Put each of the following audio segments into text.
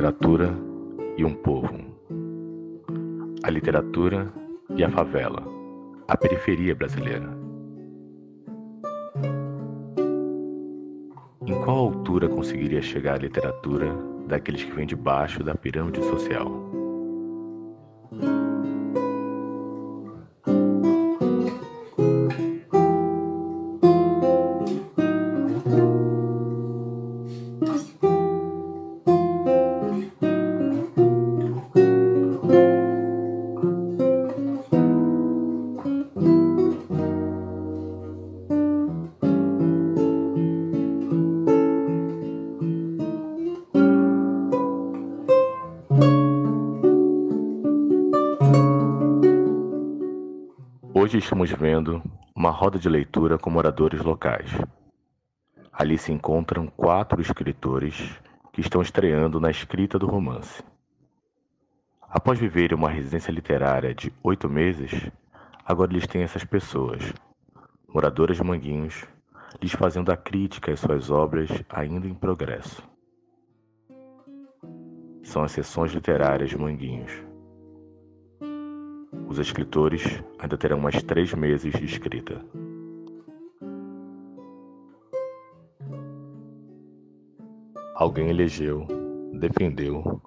literatura e um povo. A literatura e a favela. A periferia brasileira. Em qual altura conseguiria chegar a literatura daqueles que vêm debaixo da pirâmide social? Hoje estamos vendo uma roda de leitura com moradores locais. Ali se encontram 4 escritores que estão estreando na escrita do romance. Após viverem uma residência literária de 8 meses, agora eles têm essas pessoas, moradoras de Manguinhos, lhes fazendo a crítica às suas obras ainda em progresso. São as sessões literárias de Manguinhos. Os escritores ainda terão mais 3 meses de escrita. Alguém elegeu, defendeu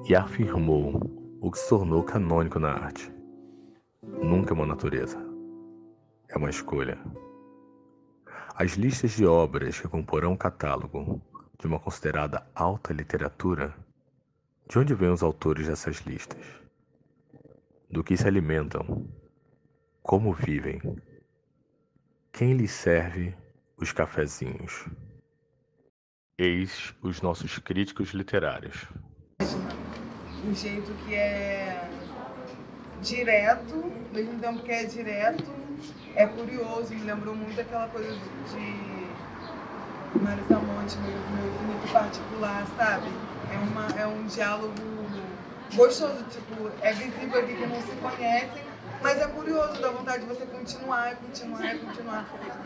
e afirmou o que se tornou canônico na arte. Nunca é uma natureza. É uma escolha. As listas de obras que comporão o catálogo de uma considerada alta literatura, de onde vêm os autores dessas listas? Do que se alimentam? Como vivem? Quem lhes serve os cafezinhos? Eis os nossos críticos literários. Um jeito que é direto, ao mesmo tempo que é direto, é curioso, me lembrou muito aquela coisa de Marisa Monte, meu infinito particular, sabe? É um diálogo gostoso, tipo, é visível aqui que não se conhecem, mas é curioso, dá vontade de você continuar.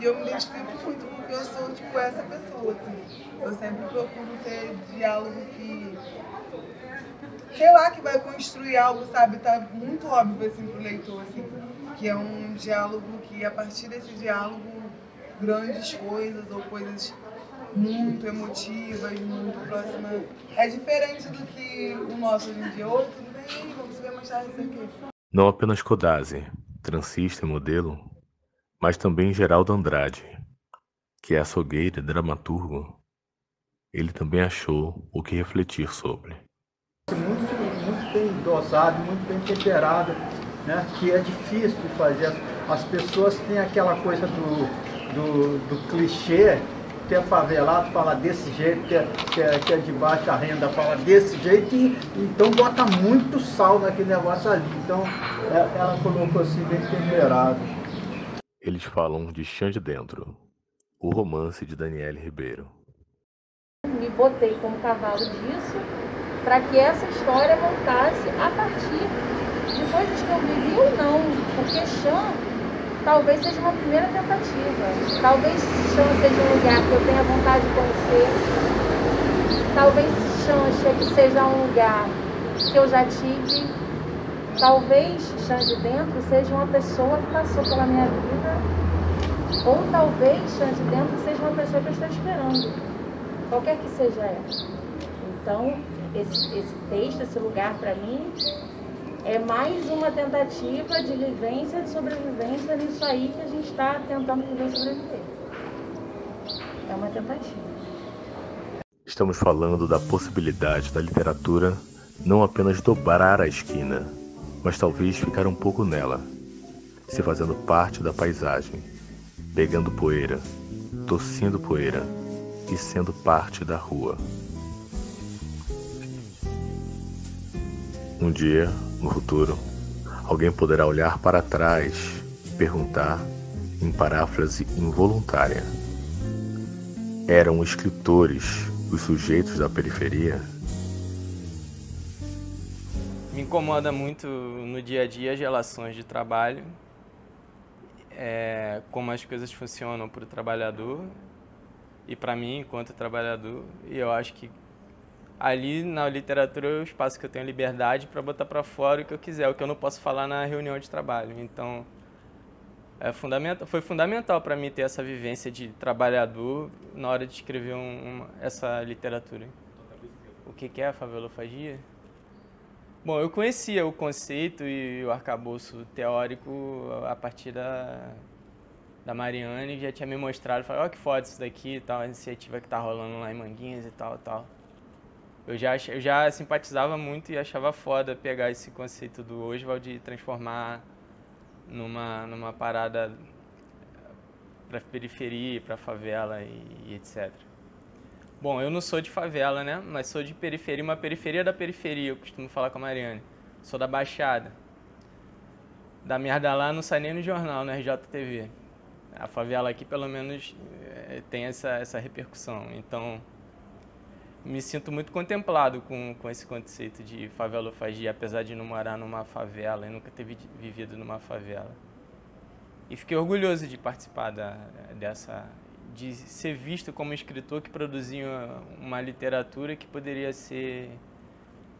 E eu me identifico muito porque eu sou, tipo, essa pessoa, assim. Eu sempre procuro ter diálogo que, sei lá, que vai construir algo, sabe? Tá muito óbvio, assim, pro leitor, assim, que é um diálogo que, a partir desse diálogo, grandes coisas ou coisas muito emotivas, muito próximas. É diferente do que o nosso hoje em dia. Oi, tudo bem? Vamos ver mais tarde isso aqui. Não apenas Codazzi, transista e modelo, mas também Geraldo Andrade, que é açougueiro e dramaturgo. Ele também achou o que refletir sobre. Muito bem dosado, muito bem temperado, né? Que é difícil de fazer. As pessoas têm aquela coisa do clichê, que é favelado fala desse jeito, que é de baixa renda fala desse jeito, e então bota muito sal naquele negócio ali. Então ela colocou assim bem temperado. Eles falam de Chão de Dentro, o romance de Daniele Ribeiro. Me botei como cavalo disso para que essa história voltasse a partir de coisas que eu vivi ou não, porque Chão talvez seja uma primeira tentativa, talvez Chão seja um lugar que eu tenha vontade de conhecer, talvez Chão seja um lugar que eu já tive, talvez Chão de Dentro seja uma pessoa que passou pela minha vida, ou talvez Chão de Dentro seja uma pessoa que eu estou esperando. Qualquer que seja ela. Então, esse texto, esse lugar para mim, é mais uma tentativa de vivência, de sobrevivência nisso aí que a gente está tentando viver e sobreviver. É uma tentativa. Estamos falando da possibilidade da literatura não apenas dobrar a esquina, mas talvez ficar um pouco nela, se fazendo parte da paisagem, pegando poeira, tossindo poeira, e sendo parte da rua. Um dia, no futuro, alguém poderá olhar para trás e perguntar, em paráfrase involuntária: eram escritores os sujeitos da periferia? Me incomoda muito no dia a dia as relações de trabalho, como as coisas funcionam para o trabalhar e para mim enquanto trabalhador, e eu acho que Ali na literatura é o espaço que eu tenho liberdade para botar para fora o que eu quiser, o que eu não posso falar na reunião de trabalho. Então, foi fundamental para mim ter essa vivência de trabalhador na hora de escrever essa literatura. O que é a favelofagia? Bom, eu conhecia o conceito e o arcabouço teórico a partir da Mariane, que já tinha me mostrado, falei, ó, que foda isso daqui e tal, a iniciativa que tá rolando lá em Manguinhos e tal. Eu já simpatizava muito e achava foda pegar esse conceito do Oswald e transformar numa parada para periferia, para favela e etc. Bom, eu não sou de favela, né? Mas sou de periferia, uma periferia da periferia, eu costumo falar com a Mariane. Sou da Baixada. Da merda lá não sai nem no jornal, no RJTV. A favela aqui, pelo menos, tem essa repercussão. Então, me sinto muito contemplado com esse conceito de favelofagia, apesar de não morar numa favela e nunca ter vivido numa favela. E fiquei orgulhoso de participar de ser visto como escritor que produzia uma literatura que poderia ser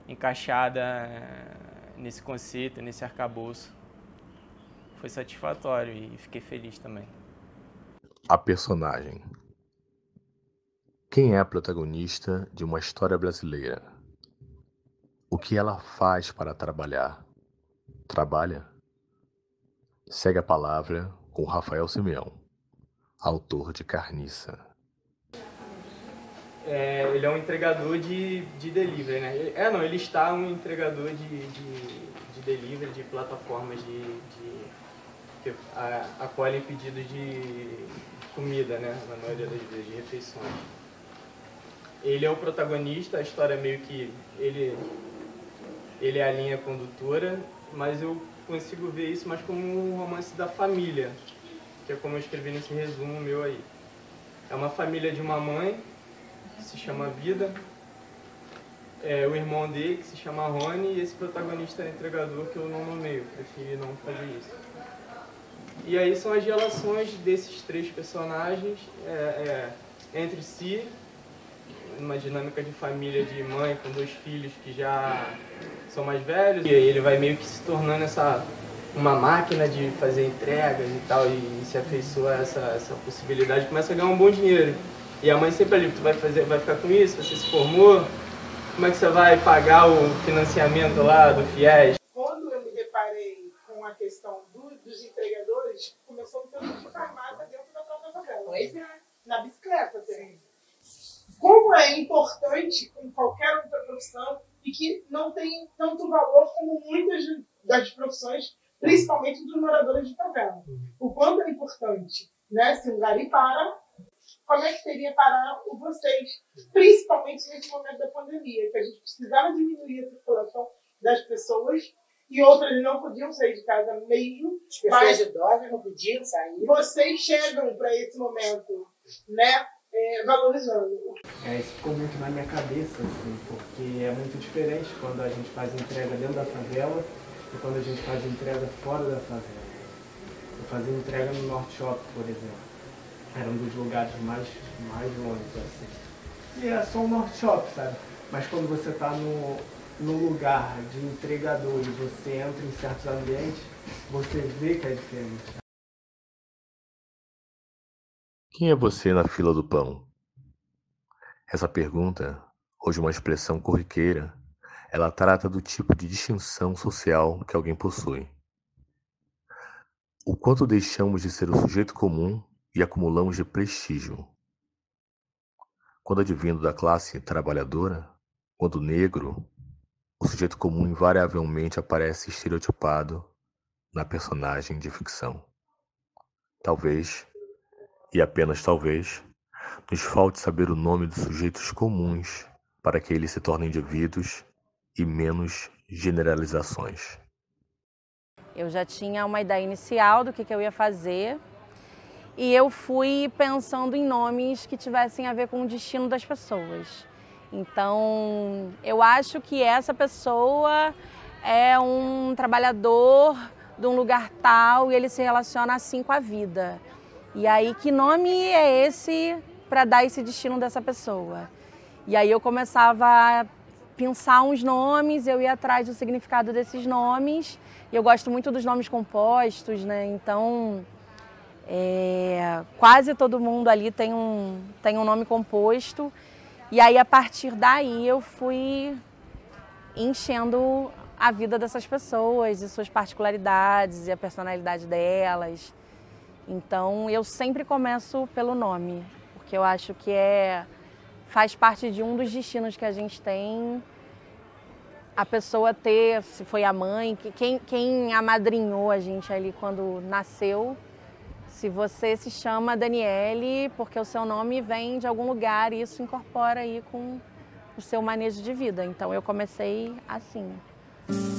encaixada nesse conceito, nesse arcabouço. Foi satisfatório e fiquei feliz também. A personagem. Quem é a protagonista de uma história brasileira? O que ela faz para trabalhar? Trabalha? Segue a palavra com Rafael Simeão, autor de Carniça. Ele é um entregador de delivery, né? Ele está um entregador de delivery, de plataformas que acolhem pedidos de comida, né? Na maioria das vezes, de refeições. Ele é o protagonista, a história é meio que ele é a linha condutora, mas eu consigo ver isso mais como um romance da família, que é como eu escrevi nesse resumo meu aí. É uma família de uma mãe, que se chama Vida, o irmão dele, que se chama Rony, e esse protagonista é entregador que eu não nomeio, preferi não fazer isso. E aí são as relações desses três personagens entre si, uma dinâmica de família de mãe com 2 filhos que já são mais velhos, e aí ele vai meio que se tornando uma máquina de fazer entregas e tal, e se afeiçoa a essa possibilidade, começa a ganhar um bom dinheiro. E a mãe sempre ali, tu vai ficar com isso, você se formou, como é que você vai pagar o financiamento lá do FIES? Quando eu me deparei com a questão dos entregadores, começou um tanto de farmácia dentro da própria favela. Pois é. Na bicicleta, assim. Como é importante com qualquer outra profissão e que não tem tanto valor como muitas das profissões, principalmente dos moradores de favela. O quanto é importante, né? Se um gari para, como é que seria parar vocês? Principalmente nesse momento da pandemia, que a gente precisava diminuir a circulação das pessoas e outras não podiam sair de casa mesmo. As pessoas idosas não podiam sair. Vocês chegam para esse momento, né? Valorizando. Isso ficou muito na minha cabeça, assim, porque é muito diferente quando a gente faz entrega dentro da favela e quando a gente faz entrega fora da favela. Eu fazia entrega no Norte Shopping, por exemplo. Era um dos lugares mais longe, assim. E é só um Norte Shopping, sabe? Mas quando você está no lugar de entregador e você entra em certos ambientes, você vê que é diferente. Quem é você na fila do pão? Essa pergunta, hoje uma expressão corriqueira, ela trata do tipo de distinção social que alguém possui. O quanto deixamos de ser o sujeito comum e acumulamos de prestígio. Quando advindo da classe trabalhadora, quando negro, o sujeito comum invariavelmente aparece estereotipado na personagem de ficção. Talvez, e apenas talvez, nos falte saber o nome dos sujeitos comuns para que eles se tornem indivíduos e menos generalizações. Eu já tinha uma ideia inicial do que eu ia fazer e eu fui pensando em nomes que tivessem a ver com o destino das pessoas. Então, eu acho que essa pessoa é um trabalhador de um lugar tal e ele se relaciona assim com a vida. E aí, que nome é esse para dar esse destino dessa pessoa? E aí eu começava a pensar uns nomes, eu ia atrás do significado desses nomes. E eu gosto muito dos nomes compostos, né? Então, quase todo mundo ali tem um nome composto. E aí, a partir daí, eu fui enchendo a vida dessas pessoas e suas particularidades e a personalidade delas. Então, eu sempre começo pelo nome, porque eu acho que faz parte de um dos destinos que a gente tem, a pessoa ter, se foi a mãe, quem amadrinhou a gente ali quando nasceu. Se você se chama Daniele, porque o seu nome vem de algum lugar e isso incorpora aí com o seu manejo de vida. Então eu comecei assim,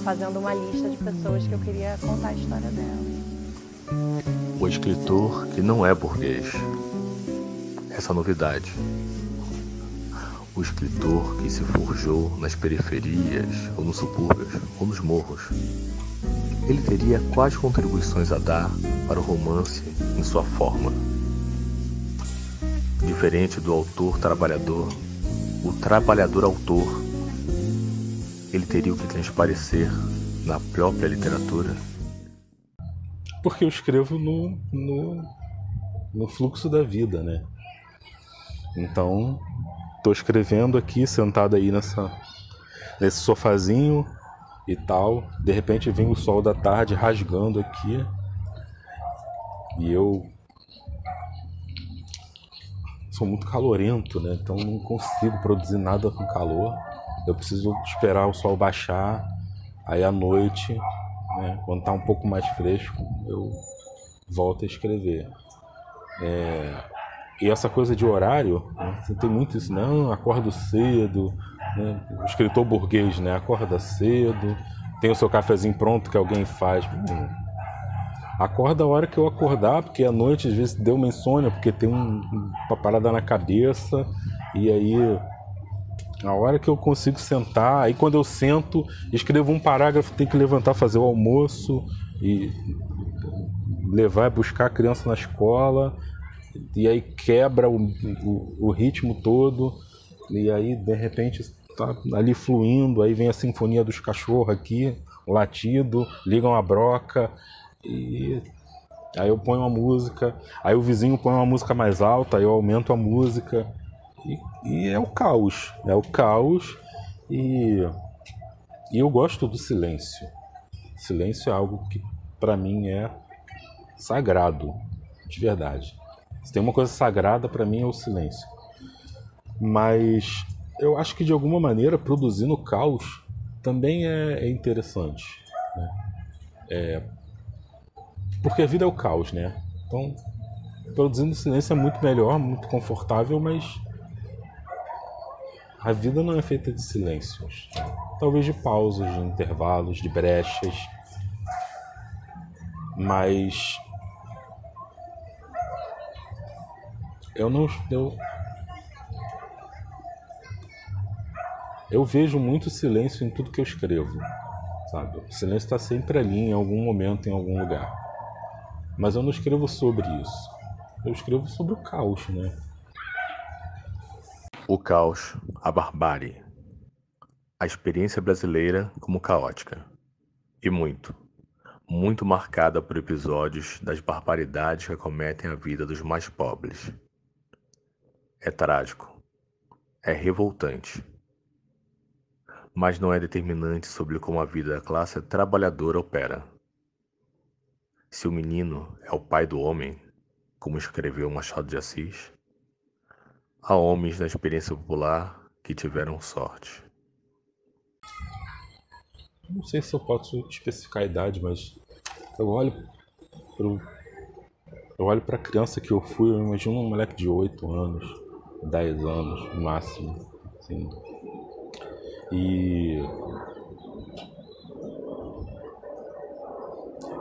fazendo uma lista de pessoas que eu queria contar a história delas. O escritor que não é burguês. Essa novidade. O escritor que se forjou nas periferias, ou nos subúrbios, ou nos morros. Ele teria quais contribuições a dar para o romance em sua forma? Diferente do autor trabalhador, o trabalhador autor, ele teria o que transparecer na própria literatura? Porque eu escrevo no fluxo da vida, né? Então, estou escrevendo aqui, sentado aí nesse sofazinho e tal. De repente vem o sol da tarde rasgando aqui. E eu sou muito calorento, né? Então não consigo produzir nada com calor. Eu preciso esperar o sol baixar. Aí à noite, né, quando está um pouco mais fresco, eu volto a escrever. E essa coisa de horário, né, tem muito isso, não, acordo cedo, né, o escritor burguês, né, acorda cedo, tem o seu cafezinho pronto que alguém faz. Acorda a hora que eu acordar, porque à noite às vezes deu uma insônia, porque tem uma parada na cabeça, e aí a hora que eu consigo sentar, aí quando eu sento, escrevo um parágrafo, tenho que levantar, fazer o almoço, e levar, buscar a criança na escola, e aí quebra o ritmo todo, e aí de repente tá ali fluindo, aí vem a sinfonia dos cachorros aqui, o latido, ligam a broca, e aí eu ponho uma música, aí o vizinho põe uma música mais alta, aí eu aumento a música, e é o caos, e eu gosto do silêncio. Silêncio é algo que para mim é sagrado, de verdade. Se tem uma coisa sagrada para mim é o silêncio. Mas eu acho que de alguma maneira produzir no caos também é interessante, né? Porque a vida é o caos, né? Então, produzindo silêncio é muito melhor, muito confortável, mas a vida não é feita de silêncios. Talvez de pausas, de intervalos, de brechas. Mas eu vejo muito silêncio em tudo que eu escrevo, sabe? O silêncio está sempre ali, em algum momento, em algum lugar. Mas eu não escrevo sobre isso. Eu escrevo sobre o caos, né? O caos, a barbárie. A experiência brasileira como caótica. E muito marcada por episódios das barbaridades que acometem a vida dos mais pobres. É trágico. É revoltante. Mas não é determinante sobre como a vida da classe trabalhadora opera. Se o menino é o pai do homem, como escreveu Machado de Assis, há homens na experiência popular que tiveram sorte. Não sei se eu posso especificar a idade, mas eu olho para a criança que eu fui, eu imagino um moleque de 8 anos, 10 anos no máximo, assim. E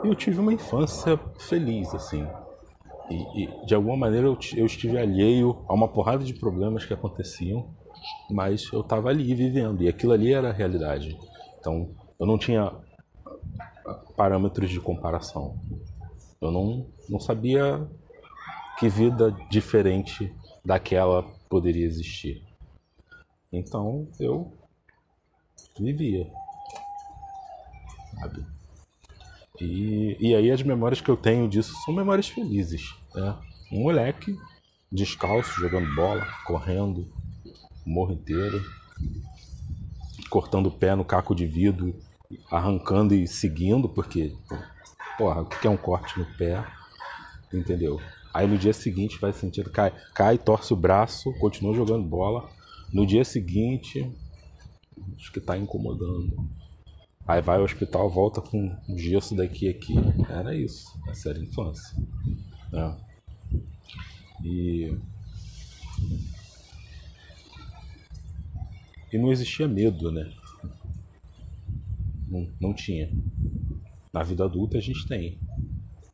eu tive uma infância feliz, assim. E de alguma maneira eu estive alheio a uma porrada de problemas que aconteciam, mas eu estava ali vivendo, e aquilo ali era a realidade. Então eu não tinha parâmetros de comparação. Eu não sabia que vida diferente daquela poderia existir. Então eu vivia, sabe? E aí as memórias que eu tenho disso são memórias felizes, né? Um moleque descalço, jogando bola, correndo o morro inteiro, cortando o pé no caco de vidro, arrancando e seguindo, porque, porra, o que é um corte no pé? Entendeu? Aí no dia seguinte vai sentindo, cai, torce o braço, continua jogando bola. No dia seguinte, acho que tá incomodando. Aí vai ao hospital, volta com um gesso daqui e aqui. Era isso, essa era a infância. Né? E não existia medo, né? Não tinha. Na vida adulta a gente tem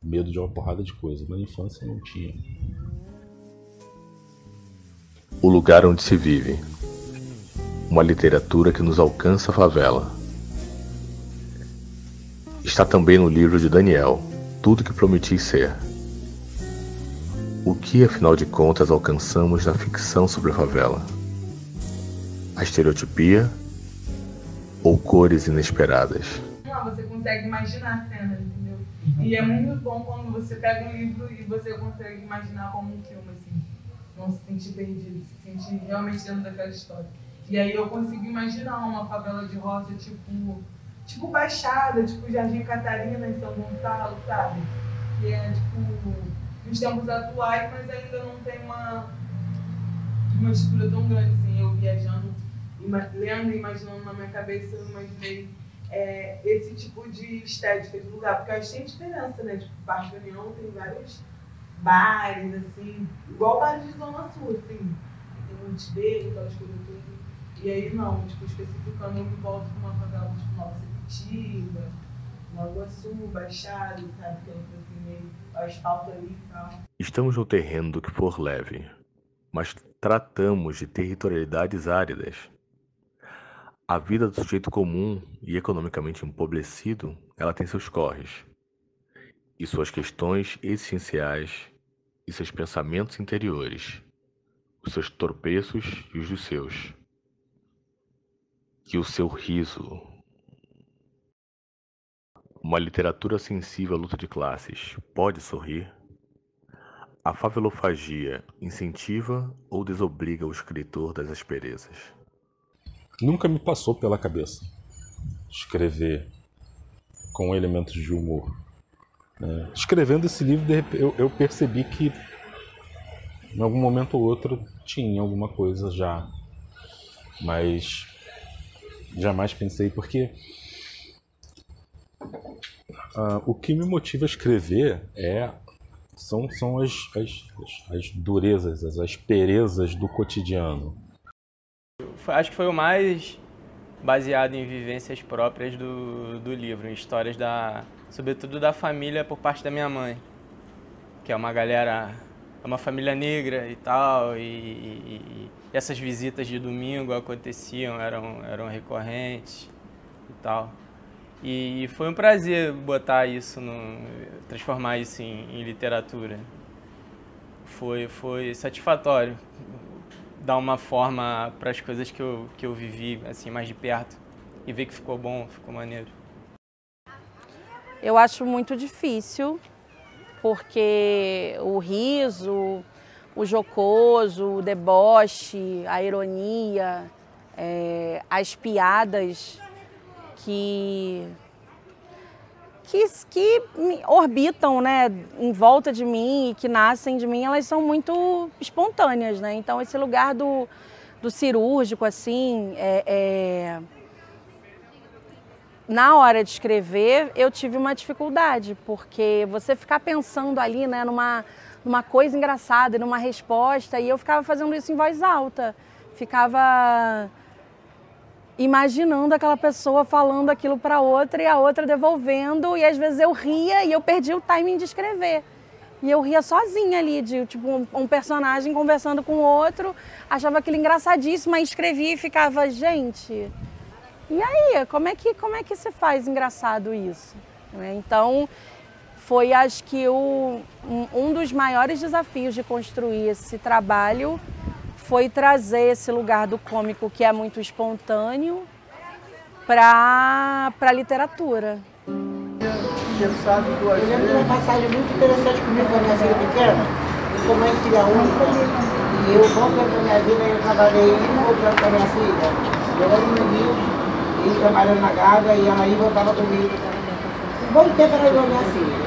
medo de uma porrada de coisa, mas na infância não tinha. O lugar onde se vive. Uma literatura que nos alcança a favela. Está também no livro de Daniel, Tudo que Prometi Ser. O que, afinal de contas, alcançamos na ficção sobre a favela? A estereotipia ou cores inesperadas? Você consegue imaginar cenas, entendeu? E é muito bom quando você pega um livro e você consegue imaginar como um filme, assim. Não se sentir perdido, se sentir realmente dentro daquela história. E aí eu consigo imaginar uma favela de roça, tipo Baixada, tipo Jardim Catarina em São Gonçalo, sabe? Que é, tipo, nos tempos atuais, mas ainda não tem uma estrutura tão grande, assim. Eu viajando, lendo e imaginando na minha cabeça, eu imaginei esse tipo de estética de lugar, porque eu acho que tem diferença, né? Tipo, Parque União tem vários bares, assim, igual bares de Zona Sul, assim. Tem muitos beijos, aquelas coisas tudo. E aí não, tipo, especificando, eu me volto com uma favela, tipo, Nova Sepetiba, Nova Iguaçu, Baixada, sabe? Aquela coisa assim, meio asfalto ali e tal. Estamos no terreno do que for leve, mas tratamos de territorialidades áridas. A vida do sujeito comum e economicamente empobrecido, ela tem seus corres, e suas questões existenciais, e seus pensamentos interiores, os seus tropeços e os dos seus. E o seu riso. Uma literatura sensível à luta de classes pode sorrir? A favelofagia incentiva ou desobriga o escritor das asperezas? Nunca me passou pela cabeça escrever com elementos de humor. Escrevendo esse livro, eu percebi que em algum momento ou outro tinha alguma coisa já, mas jamais pensei, porque o que me motiva a escrever são as durezas, as asperezas do cotidiano. Acho que foi o mais baseado em vivências próprias do livro, em histórias sobretudo da família por parte da minha mãe, que é uma família negra e tal, e essas visitas de domingo aconteciam, eram recorrentes e tal. E foi um prazer botar isso, transformar isso em literatura. Foi satisfatório dar uma forma para as coisas que eu vivi assim mais de perto e ver que ficou bom, ficou maneiro. Eu acho muito difícil, porque o riso, o jocoso, o deboche, a ironia, as piadas que orbitam, né, em volta de mim e que nascem de mim, elas são muito espontâneas, né? Então esse lugar do cirúrgico, assim, na hora de escrever eu tive uma dificuldade, porque você ficar pensando ali, né, numa coisa engraçada, numa resposta, e eu ficava fazendo isso em voz alta, ficava imaginando aquela pessoa falando aquilo para outra e a outra devolvendo, e às vezes eu ria e eu perdi o timing de escrever. E eu ria sozinha ali, de tipo um personagem conversando com o outro, achava aquilo engraçadíssimo, aí escrevia e ficava, gente, e aí, como é que se faz engraçado isso? Então, foi acho que um dos maiores desafios de construir esse trabalho foi trazer esse lugar do cômico que é muito espontâneo para a literatura. Eu lembro de uma passagem muito interessante comigo com a minha filha pequena. Eu sou mãe de filha única e eu voltando para minha vida, eu trabalhei indo e voltando com a minha filha. Jogando no Rio e trabalhando na Gávea e ela ia e voltava comigo. Um bom tempo ela levou a minha filha.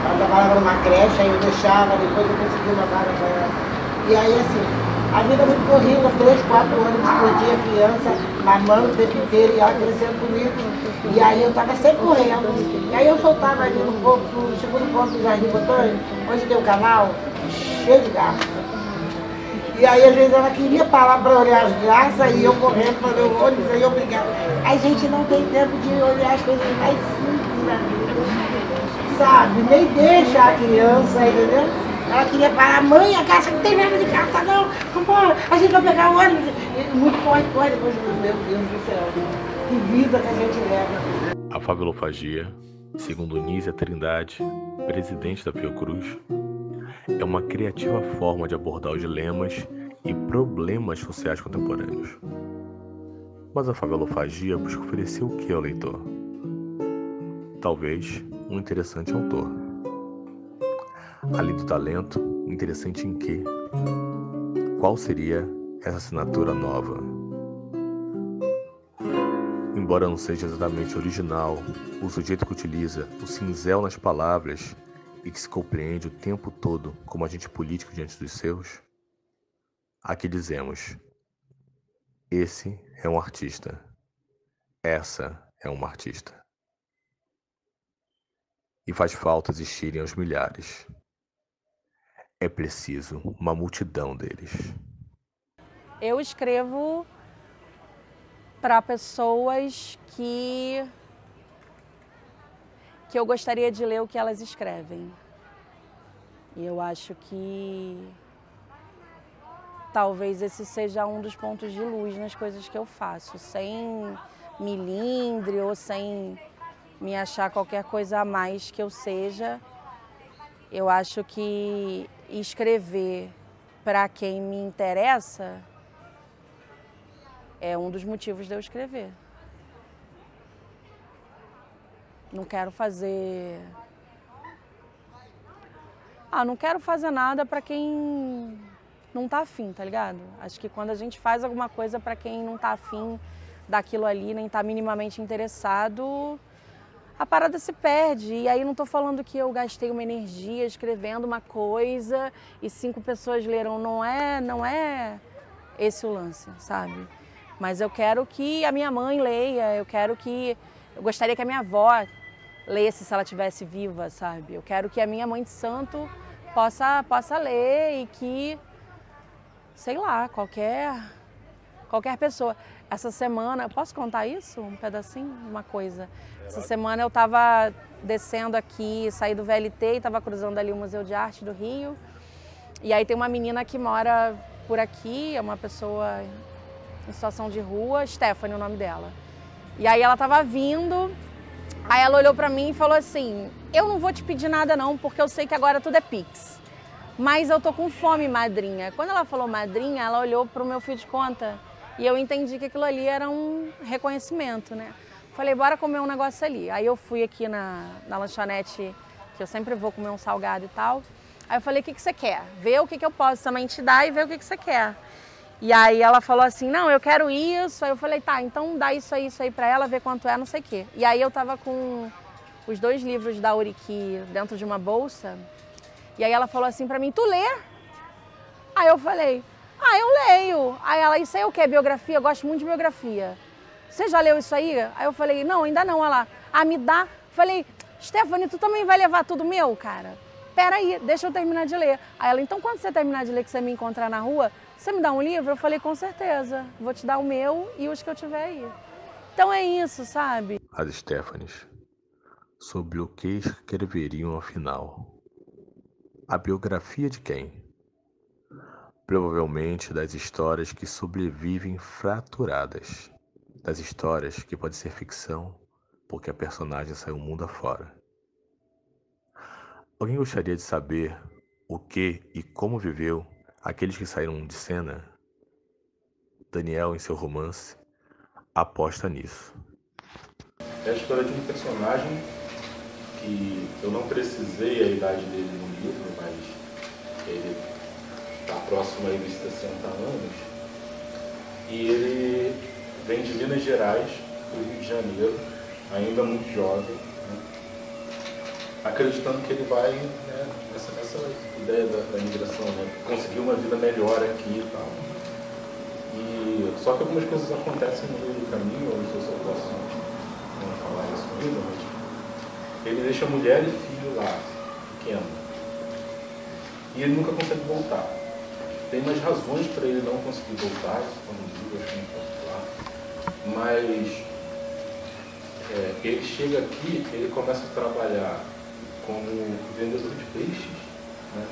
Ela trabalhava numa creche, aí eu deixava, depois eu consegui uma vaga para ela. E aí assim, a vida é muito corrida, 3, 4 anos por dia, criança, mamando o tempo inteiro e ela crescendo comigo. E aí eu estava sempre correndo. E aí eu soltava ali no segundo ponto do Jardim Botânico, onde tem o canal, cheio de garça. E aí às vezes ela queria parar para olhar as garças e eu correndo para ver o ônibus, aí eu brigava. A gente não tem tempo de olhar as coisas mais simples na vida, sabe? Nem deixa a criança, entendeu? Ela queria parar, mãe, a garça não tem nada de garça não, vambora, a gente vai pegar o ônibus. E muito corre, depois, meu Deus do céu, que vida que a gente leva. A favelofagia, segundo Nízia Trindade, presidente da Fiocruz, é uma criativa forma de abordar os dilemas e problemas sociais contemporâneos. Mas a favelofagia busca oferecer o que ao leitor? Talvez um interessante autor. Além do talento, interessante em quê? Qual seria essa assinatura nova? Embora não seja exatamente original, o sujeito que utiliza o cinzel nas palavras e que se compreende o tempo todo como agente político diante dos seus, aqui dizemos: esse é um artista. Essa é uma artista. E faz falta existirem aos milhares. É preciso uma multidão deles. Eu escrevo para pessoas que eu gostaria de ler o que elas escrevem. E eu acho que talvez esse seja um dos pontos de luz nas coisas que eu faço, sem milindre ou sem me achar qualquer coisa a mais que eu seja. Eu acho que escrever para quem me interessa é um dos motivos de eu escrever. Não quero fazer... não quero fazer nada para quem não tá afim, tá ligado? Acho que quando a gente faz alguma coisa para quem não tá afim daquilo ali, nem tá minimamente interessado, a parada se perde. E aí não tô falando que eu gastei uma energia escrevendo uma coisa e 5 pessoas leram. Não é esse o lance, sabe? Mas eu quero que a minha mãe leia, eu gostaria que a minha avó lesse se ela estivesse viva, sabe? Eu quero que a minha mãe de santo possa ler e que, sei lá, qualquer pessoa. Essa semana, posso contar isso? Um pedacinho? Uma coisa. Essa semana eu estava descendo aqui, saí do VLT e estava cruzando ali o Museu de Arte do Rio. E aí tem uma menina que mora por aqui, é uma pessoa em situação de rua, Stephanie, o nome dela. E aí ela estava vindo, aí ela olhou para mim e falou assim: eu não vou te pedir nada não, porque eu sei que agora tudo é Pix. Mas eu tô com fome, madrinha. Quando ela falou madrinha, ela olhou pro meu fio de conta e eu entendi que aquilo ali era um reconhecimento, né? Falei, bora comer um negócio ali. Aí eu fui aqui na lanchonete, que eu sempre vou comer um salgado e tal. Aí eu falei, o que você quer? Vê o que eu posso também te dar e vê o que você quer. E aí ela falou assim, não, eu quero isso. Aí eu falei, tá, então dá isso aí pra ela, vê quanto é, não sei o quê. E aí eu tava com os 2 livros da Auriqui dentro de uma bolsa. E aí ela falou assim pra mim, tu lê? Aí eu falei, eu leio. Aí ela, isso aí é o quê? Biografia? Eu gosto muito de biografia. Você já leu isso aí? Aí eu falei, não, ainda não. Ela, me dá. Falei, Stephanie, tu também vai levar tudo meu, cara? Peraí, deixa eu terminar de ler. Aí ela, então quando você terminar de ler, que você me encontrar na rua, você me dá um livro? Eu falei, com certeza. Vou te dar o meu e os que eu tiver aí. Então é isso, sabe? As Stephanies, sobre o que escreveriam afinal? A biografia de quem? Provavelmente das histórias que sobrevivem fraturadas. Das histórias que pode ser ficção, porque a personagem saiu mundo afora. Alguém gostaria de saber o que e como viveu aqueles que saíram de cena, Daniel, em seu romance, aposta nisso. É a história de um personagem que eu não precisei a idade dele no livro, mas ele está próximo aí dos 60 anos, e ele vem de Minas Gerais, do Rio de Janeiro, ainda muito jovem, né? Acreditando que ele vai, né, nessa ideia da imigração, né, conseguir uma vida melhor aqui e tal. Só que algumas coisas acontecem no meio do caminho, eu não sei se eu posso falar isso ainda, mas ele deixa mulher e filho lá, pequeno, e ele nunca consegue voltar. Tem mais razões para ele não conseguir voltar, isso quando digo, acho que não posso falar, mas ele chega aqui, ele começa a trabalhar como vendedor de peixes, né,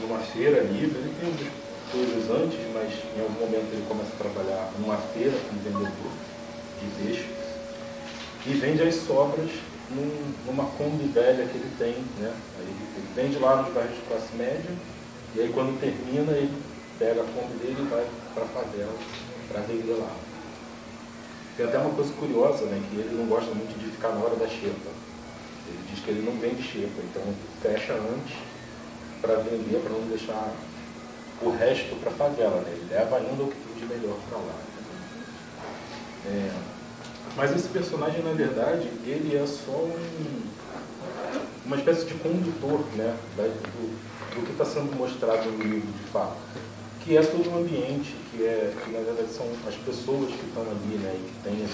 numa feira livre. Ele tem outras coisas antes, mas em algum momento ele começa a trabalhar numa feira como vendedor de peixes e vende as sobras numa Kombi velha que ele tem, né? Aí ele vende lá nos bairros de classe média, e aí quando termina ele pega a Kombi dele e vai para a favela para vender lá. Tem até uma coisa curiosa, né, que ele não gosta muito de ficar na hora da xepa. Ele diz que ele não vende xepa, então fecha antes para vender, para não deixar o resto para a favela, né? Ele leva ainda o que tem de melhor para lá. Mas esse personagem, na verdade, ele é só uma espécie de condutor, né, do que está sendo mostrado no livro de fato, que é todo o ambiente, que na verdade são as pessoas que estão ali, né, e que têm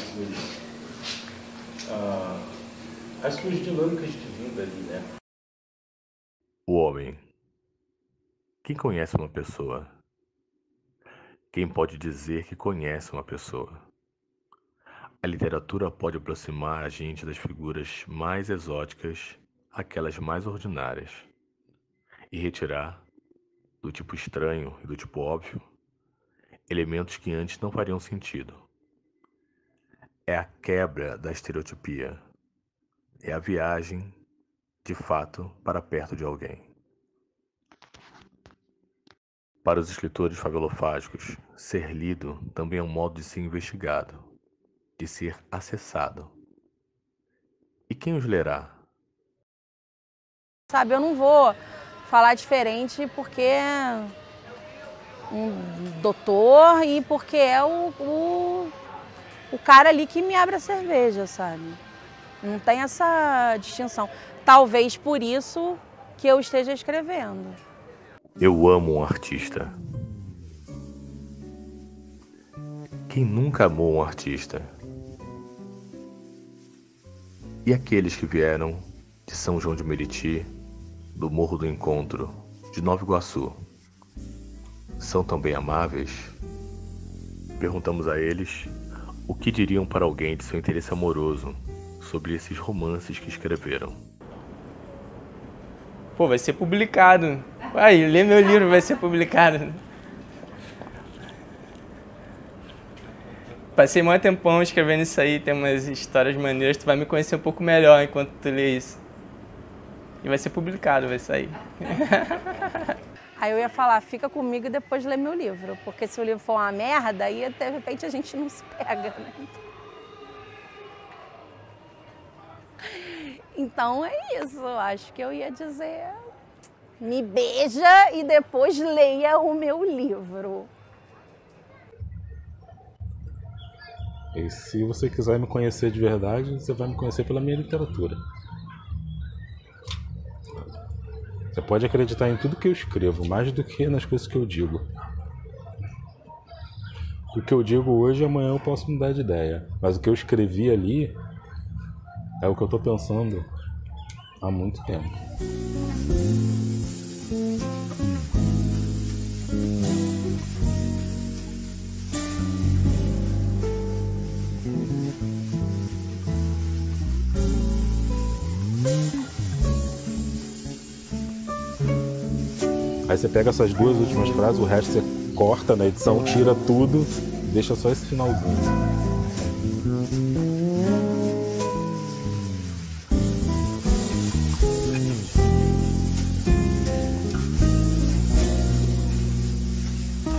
as suas dinâmicas de vida ali, né. O homem. Quem conhece uma pessoa? Quem pode dizer que conhece uma pessoa? A literatura pode aproximar a gente das figuras mais exóticas àquelas mais ordinárias e retirar, do tipo estranho e do tipo óbvio, elementos que antes não fariam sentido. É a quebra da estereotipia. É a viagem, de fato, para perto de alguém. Para os escritores favelofágicos, ser lido também é um modo de ser investigado, de ser acessado. E quem os lerá? Sabe, eu não vou falar diferente porque é um doutor e porque é o cara ali que me abre a cerveja, sabe? Não tem essa distinção. Talvez por isso que eu esteja escrevendo. Eu amo um artista. Quem nunca amou um artista? E aqueles que vieram de São João de Meriti, do Morro do Encontro, de Nova Iguaçu, são também amáveis? Perguntamos a eles o que diriam para alguém de seu interesse amoroso sobre esses romances que escreveram. Pô, vai ser publicado. Vai, lê meu livro, vai ser publicado. Passei muito tempão escrevendo isso aí, tem umas histórias maneiras, tu vai me conhecer um pouco melhor enquanto tu lê isso. E vai ser publicado, vai sair. Aí eu ia falar, fica comigo e depois lê meu livro, porque se o livro for uma merda, aí de repente a gente não se pega, né? Então é isso, eu acho que eu ia dizer, me beija e depois leia o meu livro. E se você quiser me conhecer de verdade, você vai me conhecer pela minha literatura. Você pode acreditar em tudo que eu escrevo, mais do que nas coisas que eu digo. O que eu digo hoje, amanhã eu posso mudar de ideia. Mas o que eu escrevi ali é o que eu estou pensando há muito tempo. Aí você pega essas duas últimas frases, o resto você corta na edição, tira tudo, deixa só esse finalzinho.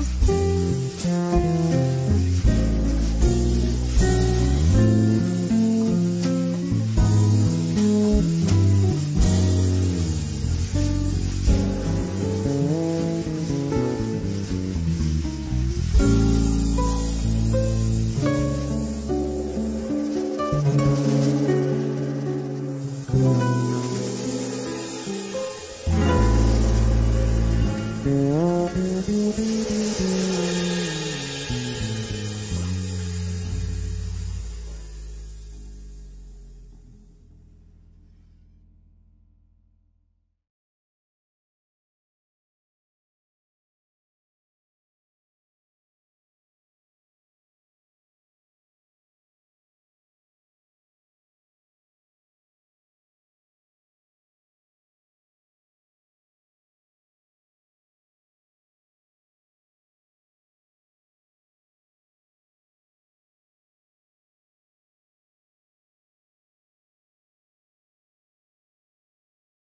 Thank you.